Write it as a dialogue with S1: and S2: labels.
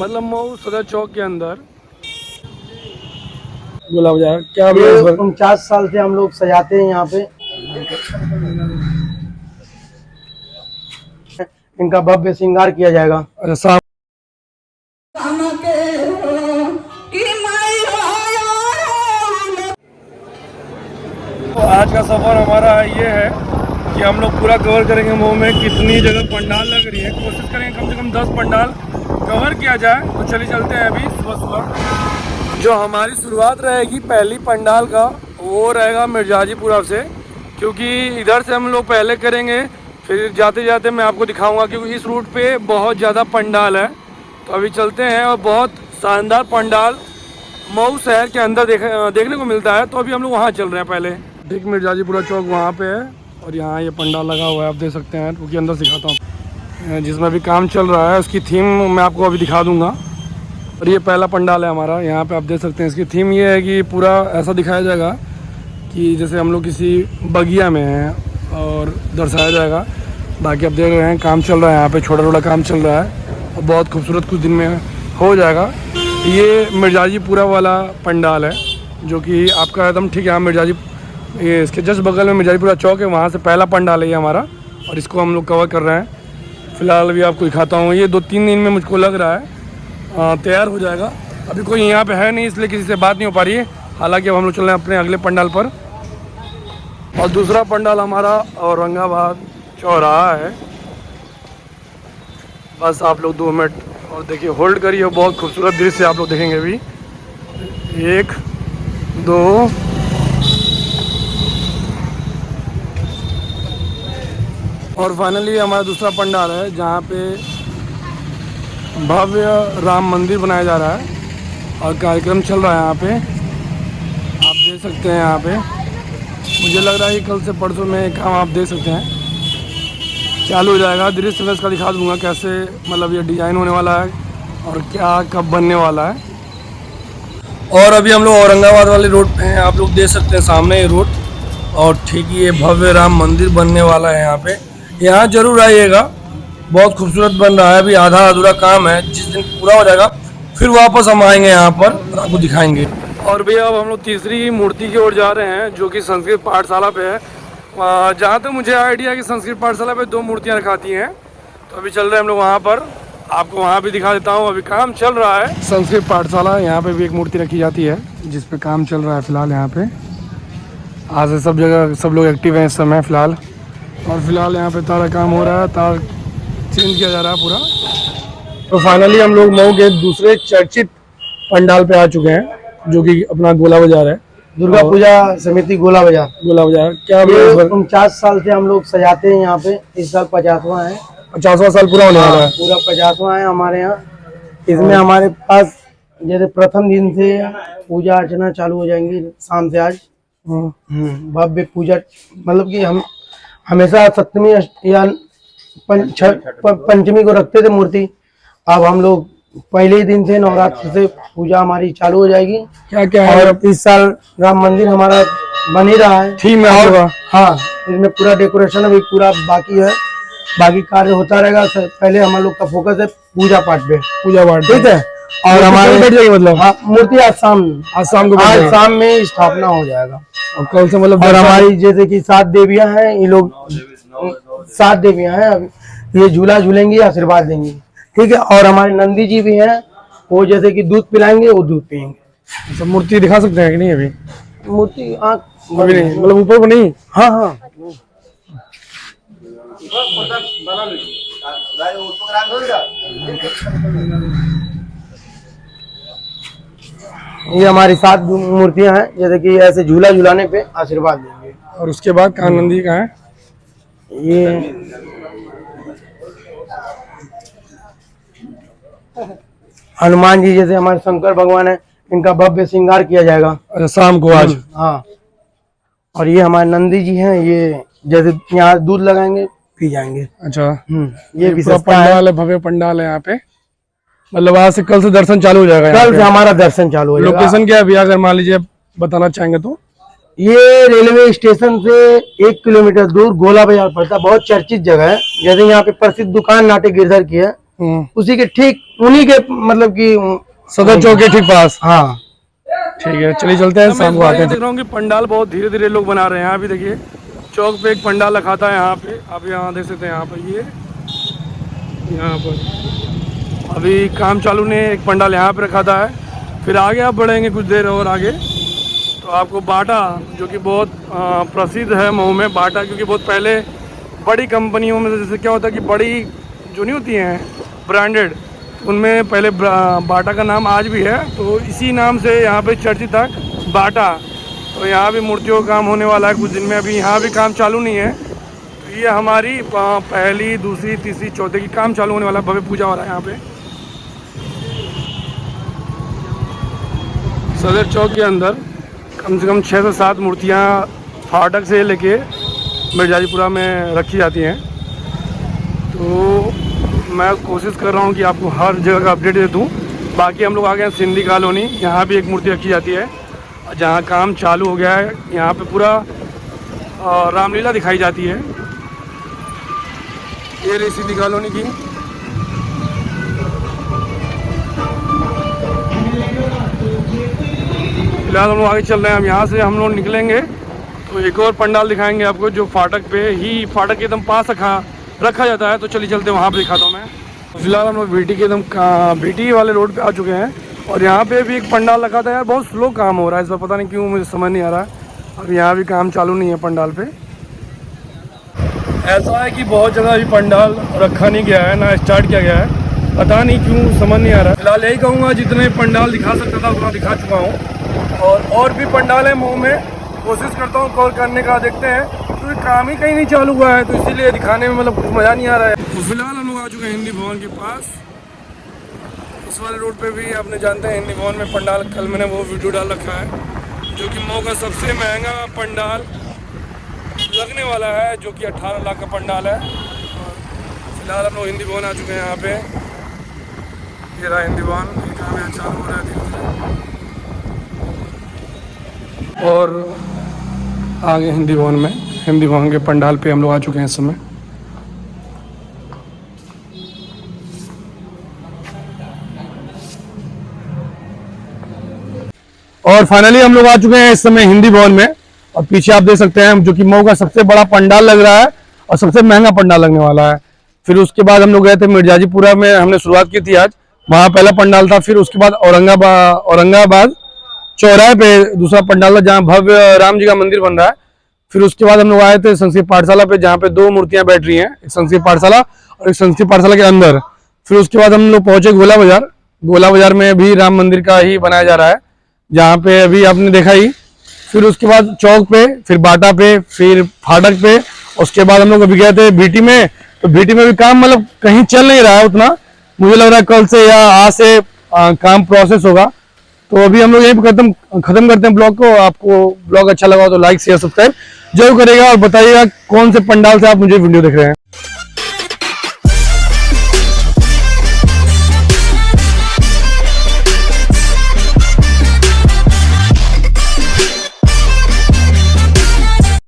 S1: मतलब मऊ सदर चौक के अंदर गोला बाजार क्या
S2: ये 49 साल से हम लोग सजाते हैं यहाँ पे। इनका भव्य श्रृंगार किया जाएगा।
S1: अच्छा तो आज का सफ़र हमारा ये है कि हम लोग पूरा कवर करेंगे मऊ में कितनी जगह पंडाल लग रही है। कोशिश करेंगे कम से कम 10 पंडाल कवर किया जाए। तो चलिए चलते हैं अभी सुबह सुबह। जो हमारी शुरुआत रहेगी पहली पंडाल का वो रहेगा मिर्जाजीपुरा से, क्योंकि इधर से हम लोग पहले करेंगे, फिर जाते जाते मैं आपको दिखाऊंगा, क्योंकि इस रूट पे बहुत ज़्यादा पंडाल है। तो अभी चलते हैं और बहुत शानदार पंडाल मऊ शहर के अंदर देखने को मिलता है। तो अभी हम लोग वहाँ चल रहे हैं। पहले ठीक मिर्जाजीपुरा चौक वहाँ पे है और यहाँ ये पंडाल लगा हुआ है, आप देख सकते हैं। क्योंकि अंदर सिखाता हूँ जिसमें अभी काम चल रहा है, उसकी थीम मैं आपको अभी दिखा दूँगा। और ये पहला पंडाल है हमारा, यहाँ पे आप देख सकते हैं। इसकी थीम ये है कि पूरा ऐसा दिखाया जाएगा कि जैसे हम लोग किसी बगिया में हैं और दर्शाया जाएगा। बाकी आप देख रहे हैं काम चल रहा है, यहाँ पे छोटा छोटा काम चल रहा है और बहुत खूबसूरत कुछ दिन में हो जाएगा। ये मिर्जाजीपुरा वाला पंडाल है जो कि आपका एकदम ठीक है। यहाँ मिर्जाजी ये इसके जस्ट बगल में मिर्जाजीपुरा चौक है, वहाँ से पहला पंडाल है ये हमारा और इसको हम लोग कवर कर रहे हैं। फ़िलहाल अभी आपको दिखाता हूँ। ये 2-3 दिन में मुझको लग रहा है तैयार हो जाएगा। अभी कोई यहाँ पे है नहीं, इसलिए किसी से बात नहीं हो पा रही है। हालांकि अब हम लोग चल रहे हैं अपने अगले पंडाल पर। और दूसरा पंडाल हमारा औरंगाबाद चौराहा है। बस आप लोग 2 मिनट और देखिए, होल्ड करिए, बहुत खूबसूरत दृश्य आप लोग देखेंगे अभी। 1 2 और फाइनली हमारा दूसरा पंडाल है जहाँ पे भव्य राम मंदिर बनाया जा रहा है और कार्यक्रम चल रहा है यहाँ पे, आप देख सकते हैं। यहाँ पे मुझे लग रहा है कि कल से परसों में काम आप देख सकते हैं चालू हो जाएगा। दृश्य मैं इसका दिखा दूँगा कैसे, मतलब ये डिज़ाइन होने वाला है और क्या कब बनने वाला है। और अभी हम लोग औरंगाबाद वाले रोड पे हैं, आप लोग देख सकते हैं सामने ये रोड। और ठीक ये भव्य राम मंदिर बनने वाला है यहाँ पे, यहाँ जरूर आइएगा, बहुत खूबसूरत बन रहा है। अभी आधा अधूरा काम है, जिस दिन पूरा हो जाएगा फिर वापस हम आएंगे यहाँ पर और आपको दिखाएंगे। और भैया अब हम लोग तीसरी मूर्ति की ओर जा रहे हैं जो कि संस्कृत पाठशाला पे है। जहाँ तक मुझे आइडिया है कि संस्कृत पाठशाला पे 2 मूर्तियाँ रखाती हैं। तो अभी चल रहे हैं हम लोग वहाँ पर, आपको वहाँ भी दिखा देता हूँ। अभी काम चल रहा है संस्कृत पाठशाला, यहाँ पे भी एक मूर्ति रखी जाती है जिस पे काम चल रहा है फिलहाल। यहाँ पे आज से सब जगह सब लोग एक्टिव हैं इस समय फिलहाल। और फिलहाल यहाँ पे तार काम हो रहा है, तार चेंज किया जा रहा है पूरा। तो फाइनली हम लोग मऊ के दूसरे चर्चित पंडाल पे आ चुके हैं जो कि अपना गोला बाजार है,
S2: दुर्गा पूजा समिति गोला बाजार।
S1: गोला बाजार क्या
S2: 49 साल से हम लोग सजाते हैं यहाँ पे। इस साल 50वां है,
S1: 50वां साल पूरा होने वाला है।
S2: पूरा 50वां है हमारे यहाँ। इसमें हमारे पास जैसे प्रथम दिन से पूजा अर्चना चालू हो जाएंगी शाम से। आज भव्य पूजा, मतलब कि हम हमेशा सप्तमी या पंचमी को रखते थे मूर्ति। अब हम लोग पहले ही दिन से नवरात्र से पूजा हमारी चालू हो जाएगी।
S1: क्या क्या है?
S2: और इस साल राम मंदिर हमारा बन ही रहा है,
S1: थीम है होगा।
S2: हाँ, इसमें पूरा डेकोरेशन अभी पूरा बाकी है, बाकी कार्य होता रहेगा। पहले हम लोग का फोकस है पूजा पाठ पे, ठीक है। और हमारे
S1: बैठ जाएगी, मतलब
S2: हाँ, मूर्ति आज शाम को आज शाम में स्थापना हो जाएगा।
S1: और कल से मतलब
S2: और हमारी जैसे कि 7 देवियां हैं, ये लोग 7 देवियां हैं, अभी ये झूला झूलेंगी, आशीर्वाद देंगी, ठीक है। और हमारे नंदी जी भी हैं, वो जैसे कि दूध पिलाएंगे, वो दूध पियेंगे।
S1: सब मूर्ति दिखा सकते हैं कि नहीं? अभी
S2: मूर्ति
S1: अभी नहीं, मतलब ऊपर को नहीं।
S2: हाँ हाँ, ये हमारी 7 मूर्तियां हैं, जैसे कि ऐसे झूला झूलाने पे आशीर्वाद देंगे।
S1: और उसके बाद कानंदी का है,
S2: ये हनुमान जी जैसे हमारे शंकर भगवान है, इनका भव्य श्रृंगार किया जाएगा।
S1: अच्छा, शाम को आज।
S2: हाँ, और ये हमारे नंदी जी हैं, ये जैसे यहाँ दूध लगाएंगे पी जाएंगे।
S1: अच्छा,
S2: ये
S1: पूरा पंडाल है, भव्य पंडाल है यहाँ पे। मतलब आज से कल से दर्शन चालू हो जाएगा?
S2: कल से हमारा दर्शन चालू हो जाएगा।
S1: लोकेशन क्या है भैया, अगर मान लीजिए बताना चाहेंगे तो?
S2: ये रेलवे स्टेशन से 1 किलोमीटर दूर गोला बाजार पड़ता है, बहुत चर्चित जगह है। जैसे यहाँ पे प्रसिद्ध दुकान नाट्य गिरधर की है, उसी के ठीक उन्हीं के मतलब कि
S1: सदर चौक के ठीक पास।
S2: हाँ।
S1: ठीक है, चलिए चलते हैं, शाम को आते हैं। देख रहा हूँ कि पंडाल बहुत धीरे धीरे लोग बना रहे हैं। यहाँ भी देखिए चौक पे एक पंडाल रखा था यहाँ पे, आप यहाँ देख सकते हैं। यहाँ पर ये यहाँ पर अभी काम चालू ने एक पंडाल यहाँ पे रखा था है। फिर आगे आप बढ़ेंगे कुछ देर और आगे तो आपको बाटा, जो कि बहुत प्रसिद्ध है मऊ में बाटा, क्योंकि बहुत पहले बड़ी कंपनियों में जैसे क्या होता है कि बड़ी जो नहीं होती हैं ब्रांडेड, उनमें पहले बाटा का नाम आज भी है, तो इसी नाम से यहाँ पे चर्चित था बाटा। तो यहाँ भी मूर्तियों का काम होने वाला है कुछ दिन में। अभी यहाँ भी काम चालू नहीं है, तो ये हमारी पहली, दूसरी, तीसरी, चौथी की काम चालू होने वाला है। भव्य पूजा हो रहा है यहाँ पे सदर चौक के अंदर। कम से कम 6 से 7 मूर्तियाँ फाटक से लेके मिर्जाजीपुरा में रखी जाती हैं। तो मैं कोशिश कर रहा हूँ कि आपको हर जगह का अपडेट दे दूँ। बाकी हम लोग आ गए हैं सिंधी कॉलोनी, यहाँ भी एक मूर्ति रखी जाती है जहाँ काम चालू हो गया है। यहाँ पे पूरा रामलीला दिखाई जाती है। ये रही सिंधी कॉलोनी की। फिलहाल हम लोग आगे चल रहे हैं। अब यहाँ से हम लोग निकलेंगे तो एक और पंडाल दिखाएंगे आपको, जो फाटक पे ही, फाटक के एकदम पास रखा जाता है। तो चलिए चलते वहाँ पे दिखाता हूँ मैं। फिलहाल हम लोग बीटी के एकदम बीटी वाले रोड पे आ चुके हैं और यहाँ पे भी एक पंडाल रखा था यार। बहुत स्लो काम हो रहा है इस बार, पता नहीं क्यों, मुझे समझ नहीं आ रहा। अब यहाँ भी काम चालू नहीं है पंडाल पे। ऐसा है कि बहुत जगह अभी पंडाल रखा नहीं गया है, ना स्टार्ट किया गया है, पता नहीं क्यों, समझ नहीं आ रहा है। फिलहाल यही कहूँगा जितने पंडाल दिखा सकता था उतना दिखा चुका हूँ, और भी पंडाल है मऊ में। कोशिश करता हूँ कवर करने का, देखते हैं, क्योंकि काम ही कहीं नहीं चालू हुआ है, तो इसीलिए दिखाने में मतलब कुछ मज़ा नहीं आ रहा है। तो फिलहाल हम लोग आ चुके हैं हिंदी भवन के पास। इस वाले रोड पे भी आपने जानते हैं हिंदी भवन में पंडाल, कल मैंने वो वीडियो डाल रखा है, जो कि मऊ का सबसे महंगा पंडाल लगने वाला है, जो कि 18 लाख का पंडाल है। और फिलहाल हम लोग हिंदी भवन आ चुके हैं। यहाँ पे ये रहा हिंदी भवन, काम यहाँ चालू हो रहा है धीरे धीरे। और आगे हिंदी भवन में, हिंदी भवन के पंडाल पे हम लोग आ चुके हैं इस समय। और फाइनली हम लोग आ चुके हैं इस समय हिंदी भवन में। और पीछे आप देख सकते हैं जो कि मऊ का सबसे बड़ा पंडाल लग रहा है और सबसे महंगा पंडाल लगने वाला है। फिर उसके बाद हम लोग गए थे मिर्जाजीपुरा में, हमने शुरुआत की थी आज, वहाँ पहला पंडाल था। फिर उसके बाद औरंगाबाद चौराहे पे दूसरा पंडाल था, जहाँ भव्य राम जी का मंदिर बन रहा है। फिर उसके बाद हम लोग आए थे संस्कृत पाठशाला पे, जहाँ पे 2 मूर्तियां बैठ रही हैं, एक संस्कृत पाठशाला और एक संस्कृत पाठशाला के अंदर। फिर उसके बाद हम लोग पहुंचे गोला बाजार। गोला बाजार में भी राम मंदिर का ही बनाया जा रहा है, जहाँ पे अभी आपने देखा ही। फिर उसके बाद चौक पे, फिर बाटा पे, फिर फाटक पे। उसके बाद हम लोग अभी गए थे बीटी में, तो बीटी में भी काम मतलब कहीं चल नहीं रहा है उतना। मुझे लग रहा है कल से या आज से काम प्रोसेस होगा। तो अभी हम लोग यहीं पे खत्म करते हैं ब्लॉग को। आपको ब्लॉग अच्छा लगा हो तो लाइक शेयर सब्सक्राइब जरूर करेगा और बताइएगा कौन से पंडाल से आप मुझे वीडियो देख रहे हैं।